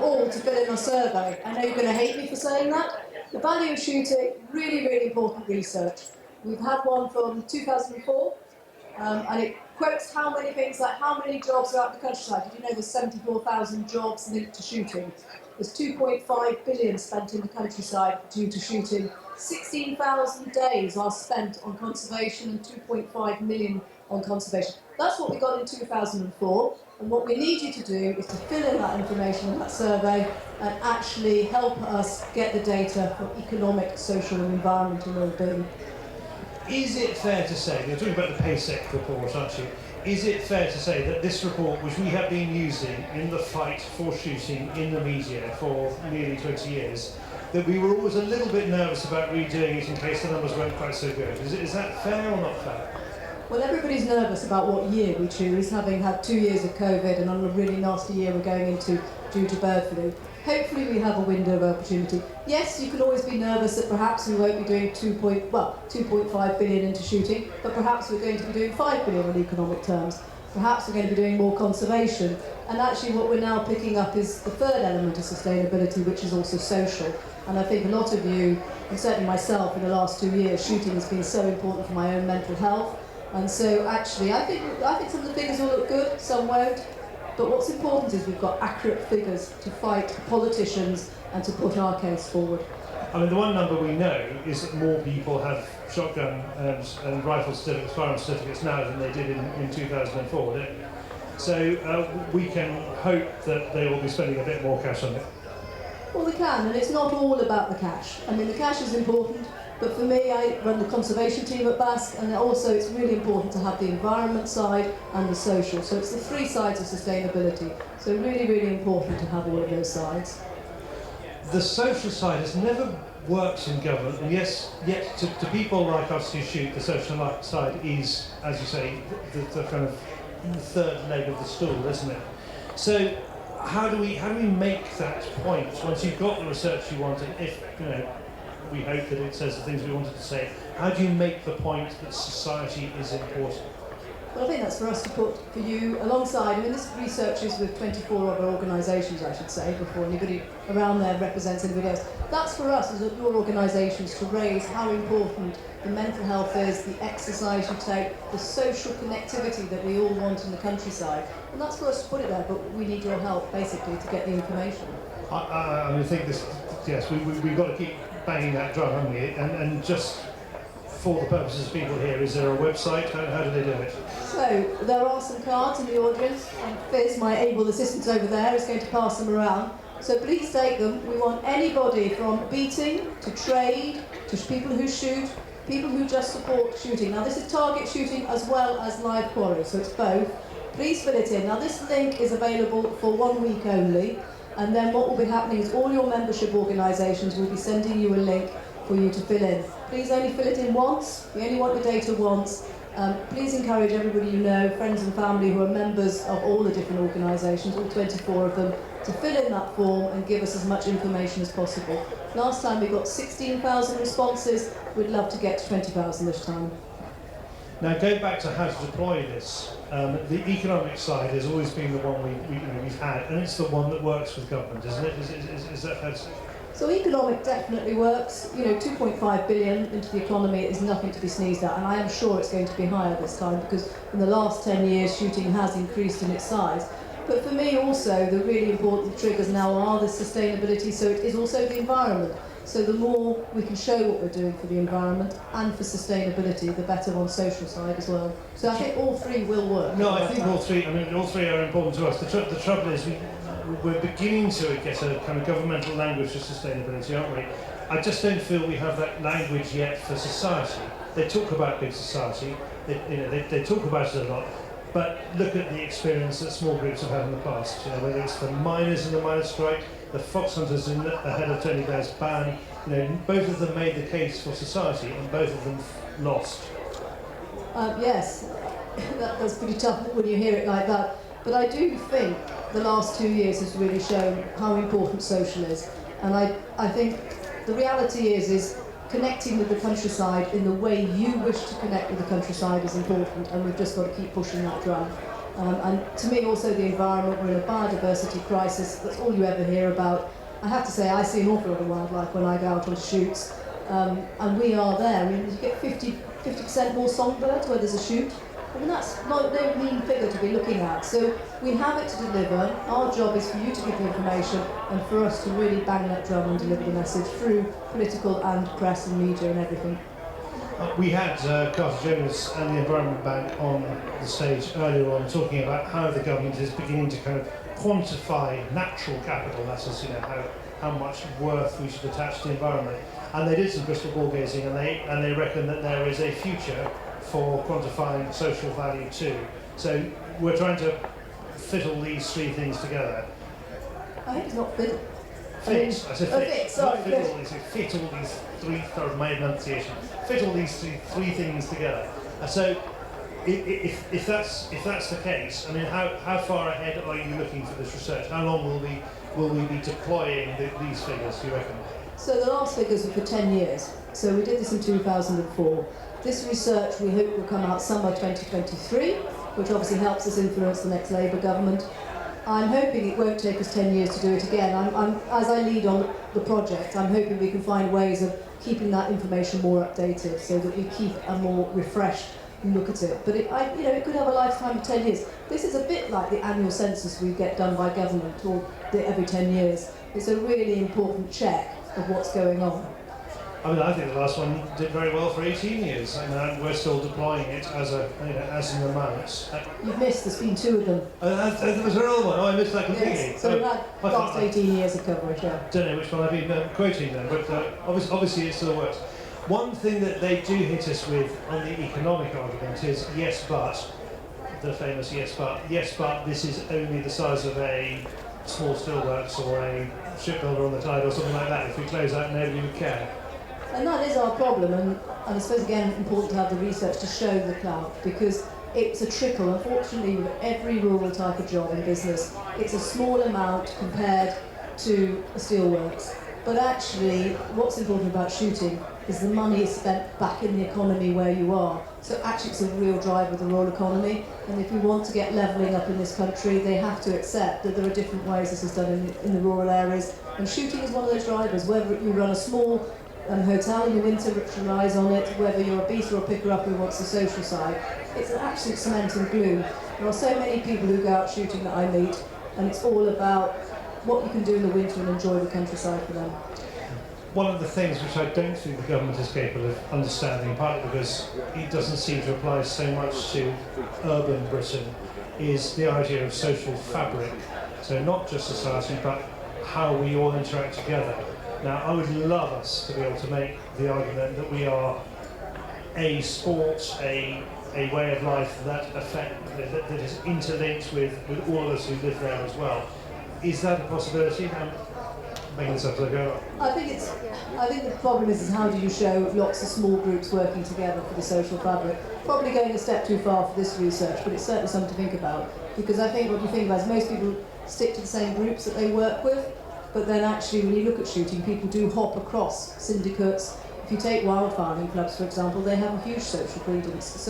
all to fill in a survey. I know you're going to hate me for saying that. The value of shooting, really, really important research. We've had one from 2004, and it quotes how many things, like how many jobs are out in the countryside. Did you know there's 74,000 jobs linked to shooting? There's 2.5 billion spent in the countryside due to shooting. 16,000 days are spent on conservation and 2.5 million on conservation. That's what we got in 2004, and what we need you to do is to fill in that information in that survey and actually help us get the data for economic, social and environmental well-being. Is it fair to say, you're talking about the PASC report, aren't you? Is it fair to say that this report, which we have been using in the fight for shooting in the media for nearly 20 years, that we were always a little bit nervous about redoing it in case the numbers weren't quite so good? Is that fair or not fair? Well, everybody's nervous about what year we choose, having had 2 years of COVID and on a really nasty year we're going into due to bird flu. Hopefully we have a window of opportunity. Yes, you can always be nervous that perhaps we won't be doing 2.5 billion into shooting, but perhaps we're going to be doing 5 billion in economic terms. Perhaps we're going to be doing more conservation. And actually what we're now picking up is the third element of sustainability, which is also social. And I think a lot of you, and certainly myself in the last 2 years, shooting has been so important for my own mental health. And so actually I think some of the figures will look good, some won't. But what's important is we've got accurate figures to fight politicians and to put our case forward. I mean, the one number we know is that more people have shotgun and rifle certificates, firearm certificates now than they did in 2004, don't we? So we can hope that they will be spending a bit more cash on it. Well, we can, and it's not all about the cash. I mean, the cash is important, but for me, I run the conservation team at BASC, and also it's really important to have the environment side and the social. So it's the three sides of sustainability. So really, really important to have all of those sides. The social side has never worked in government, and yes, yet to people like us who shoot, the social side is, as you say, the kind of third leg of the stool, isn't it? So how do we make that point once you've got the research you want, and if we hope that it says the things we wanted to say, how do you make the point that society is important? Well, I think that's for us to put for you alongside. I mean, this research is with 24 other organisations, I should say, before anybody around there represents anybody else. That's for us as your organisations to raise how important the mental health is, the exercise you take, the social connectivity that we all want in the countryside. And that's for us to put it there, but we need your help, basically, to get the information. I think this, yes, we've got to keep banging that drum, haven't we? And just for the purposes of people here, is there a website? How do they do it? So, there are some cards in the audience, and Fizz, my able assistant over there, is going to pass them around. So please take them. We want anybody from beating, to trade, to people who shoot, people who just support shooting. Now this is target shooting as well as live quarry, so it's both. Please fill it in. Now this link is available for 1 week only, and then what will be happening is all your membership organisations will be sending you a link for you to fill in. Please only fill it in once. We only want the data once. Please encourage everybody you know, friends and family who are members of all the different organisations, all 24 of them, to fill in that form and give us as much information as possible. Last time we got 16,000 responses. We'd love to get to 20,000 this time. Now, going back to how to deploy this, the economic side has always been the one we've had, and it's the one that works with government, isn't it? Is that fair to say? So economic definitely works. 2.5 billion into the economy is nothing to be sneezed at, and I am sure it's going to be higher this time because in the last 10 years shooting has increased in its size. But for me also, the really important triggers now are the sustainability, so it is also the environment. So the more we can show what we're doing for the environment and for sustainability, the better on social side as well. So I think all three will work. No, I think all three are important to us. The trouble is we're beginning to get a kind of governmental language for sustainability, aren't we? I just don't feel we have that language yet for society. They talk about big society, they talk about it a lot, but look at the experience that small groups have had in the past. Whether it's the miners in the miners' strike, the fox hunters ahead of Tony Blair's ban, both of them made the case for society and both of them lost. Yes, that's pretty tough when you hear it like that. But I do think the last 2 years has really shown how important social is. And I think the reality is connecting with the countryside in the way you wish to connect with the countryside is important, and we've just got to keep pushing that drum. And to me also the environment, we're in a biodiversity crisis, that's all you ever hear about. I have to say I see an awful lot of wildlife when I go out on shoots, and we are there. I mean, you get 50% more songbirds where there's a shoot. I mean, that's no mean figure to be looking at. So we have it to deliver. Our job is for you to give the information and for us to really bang that drum and deliver the message through political and press and media and everything. We had Jonas and the Environment Bank on the stage earlier on talking about how the government is beginning to kind of quantify natural capital, that is, how much worth we should attach to the environment. And they did some crystal ball gazing, and they reckon that there is a future for quantifying social value too. So we're trying to fiddle these three things together. I think it's not fiddle. Fit. I said fit. Fit, sorry. Not fiddle, I said fit all these three, sorry, my enunciation. Fit all these three things together. So if that's the case, I mean, how far ahead are you looking for this research? How long will we be deploying these figures, do you reckon? So the last figures were for 10 years. So we did this in 2004. This research we hope will come out summer 2023, which obviously helps us influence the next Labour government. I'm hoping it won't take us 10 years to do it again. As I lead on the project, I'm hoping we can find ways of keeping that information more updated so that we keep a more refreshed look at it. But it could have a lifetime of 10 years. This is a bit like the annual census we get done by government every 10 years. It's a really important check of what's going on. I mean, I think the last one did very well for 18 years. I mean, we're still deploying it as an amount. You've missed. There's been 2 of them. There was another one. Oh, I missed that completely. Yes. So we've had last 18 years of coverage. Yeah. Don't know which one I've been quoting then, but obviously it still works. One thing that they do hit us with on the economic argument is yes, but the famous yes, but this is only the size of a small steelworks or a shipbuilder on the tide or something like that. If we close that, nobody would care. And that is our problem, and I suppose again important to have the research to show the clout, because it's a trickle. Unfortunately, with every rural type of job in business, it's a small amount compared to a steelworks. But actually, what's important about shooting is the money is spent back in the economy where you are. So actually it's a real driver of the rural economy, and if we want to get levelling up in this country, they have to accept that there are different ways this is done in the rural areas, and shooting is one of those drivers. Whether you run a small hotel in the winter which relies on it, whether you're a beater or picker-up who wants the social side, it's an absolute cement and glue. There are so many people who go out shooting that I meet, and it's all about what you can do in the winter and enjoy the countryside for them. One of the things which I don't think the government is capable of understanding, partly because it doesn't seem to apply so much to urban Britain, is the idea of social fabric. So not just society, but how we all interact together. Now, I would love us to be able to make the argument that we are a sport, a way of life that is interlinked with all of us who live there as well. Is that a possibility? I'm making this up as I go. I think the problem is how do you show lots of small groups working together for the social fabric? Probably going a step too far for this research, but it's certainly something to think about. Because I think what you think about is most people stick to the same groups that they work with, but then actually when you look at shooting, people do hop across syndicates. If you take wild farming clubs, for example, they have a huge social credence.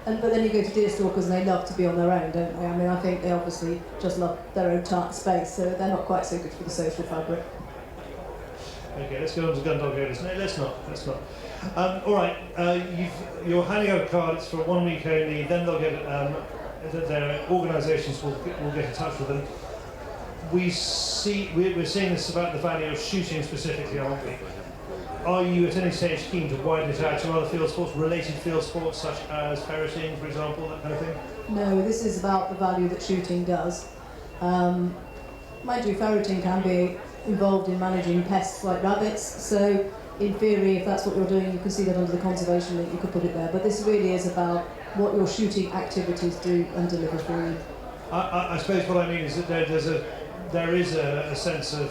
But then you go to deer stalkers and they love to be on their own, don't they? I mean, I think they obviously just love their own tart space, so they're not quite so good for the social fabric. Okay, let's go on to gun dog owners. No, let's not. All right, you're handing out a card. It's for 1 week only. Then they'll get their organisations will get in touch with them. We're seeing this about the value of shooting specifically, aren't we? Are you at any stage keen to widen it out to other field sports, related field sports such as ferreting, for example, that kind of thing? No, this is about the value that shooting does. Mind you, ferreting can be involved in managing pests like rabbits, so in theory, if that's what you're doing, you can see that under the conservation link, you could put it there. But this really is about what your shooting activities do and deliver for you. I suppose what I mean is that there is a sense of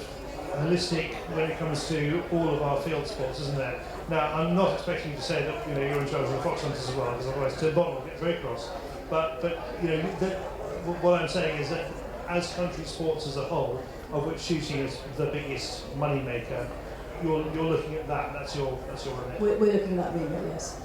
holistic when it comes to all of our field sports, isn't there? Now, I'm not expecting you to say that you're in charge of the fox hunters as well, because otherwise Tim Bond will get very cross. But what I'm saying is that as country sports as a whole, of which shooting is the biggest money maker, you're looking at that. That's your remit. We're looking at that remit, yes.